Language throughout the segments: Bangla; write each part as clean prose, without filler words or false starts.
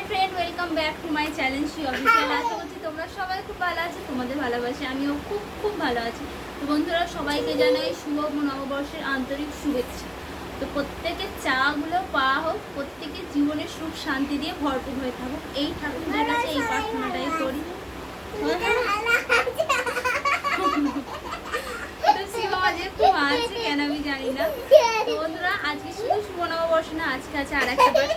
Friend, welcome back to my channel Shri official. আশা করছি তোমরা সবাই খুব ভালো আছো, তোমাদের ভালোবাসি আমিও খুব খুব ভালো আছি। তো বন্ধুরা, সবাইকে জানাই শুভ নববর্ষের আন্তরিক শুভেচ্ছা। তো প্রত্যেকের চাগুলো পাওয়া হোক, প্রত্যেকের জীবনে সুখ শান্তি দিয়ে ভরপুর হয়ে থাকুক, এই ঠাকুরের কাছে এই প্রার্থনাটাই করি। খুব আছে কেন আমি জানি না। তো বন্ধুরা, আজকে শুধু শুভ নববর্ষ না, আজকে আছে আর একটা বার,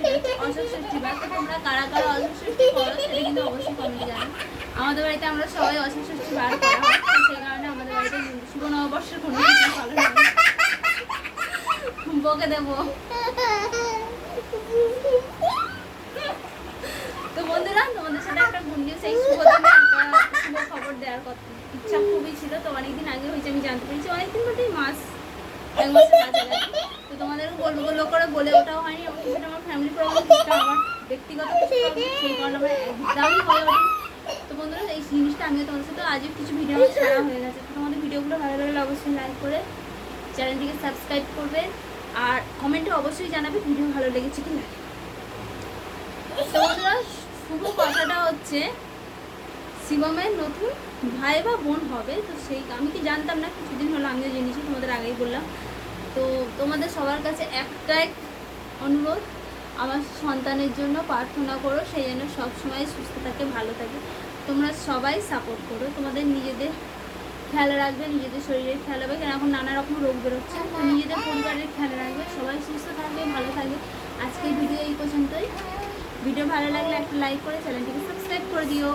অশোক ষষ্ঠী বার। তো তোমরা কারা কারা অশোক ষষ্ঠী করো সেটা কিন্তু অবশ্যই কমেন্টে জানো। আমাদের বাড়িতে আমরা সবাই অশোক ষষ্ঠী বার করা হয়, সেই কারণে আমাদের বাড়িতে শুভ নববর্ষের কোনো কিছু পালন হয় না। বকে দেবো। তো বন্ধুরা, তোমাদের সাথে একটা গুড নিউজ, এই শুভ দিনে একটা শুভ খবর দেওয়ার কথা ইচ্ছা খুবই ছিল। তো অনেকদিন আগে হয়েছে, আমি জানতে পেরেছি অনেকদিন বলতে এক মাসের কাছাকাছি। তো তোমাদেরও বলবো করে বলে ওটাও হয়নি, এবং সেটা আমার ফ্যামিলি প্রবলেম, সেটা আমার ব্যক্তিগত কিছু প্রবলেম, সেই কারণে আমার একদমই হয়ে ওঠে। তো বন্ধুরা, এই জিনিসটা আমিও তোমাদের সাথে আজও কিছু ভিডিও ছাড়া হয়ে গেছে। তো তোমাদের ভিডিওগুলো ভালো লাগলে অবশ্যই লাইক করে চ্যানেলটিকে সাবস্ক্রাইব করবে, আর কমেন্টে অবশ্যই জানাবে ভিডিও ভালো লেগেছে কি না। তো বন্ধুরা, শুভ কথাটা হচ্ছে শিবমের নতুন ভাই বা বোন হবে। তো সেই আমি কি জানতাম না, কিছুদিন হলো আমিও জেনেছি, তোমাদের আগেই বললাম। তো তোমাদের সবার কাছে একটাই অনুরোধ, আমার সন্তানের জন্য প্রার্থনা করো, সেই জন্য সবসময় সুস্থ থাকে, ভালো থাকে। তোমরা সবাই সাপোর্ট করো, তোমাদের নিজেদের খেয়াল রাখবে, নিজেদের শরীরের খেয়াল রাখবে, কেন এখন নানা রকম রোগ বেরোচ্ছে। তো নিজেদের পরিবারের খেয়াল রাখবে, সবাই সুস্থ থাকবে, ভালো থাকবে। আজকের ভিডিও এই পর্যন্তই। ভিডিও ভালো লাগলে একটা লাইক করে চ্যানেলটিকে সাবস্ক্রাইব করে দিও।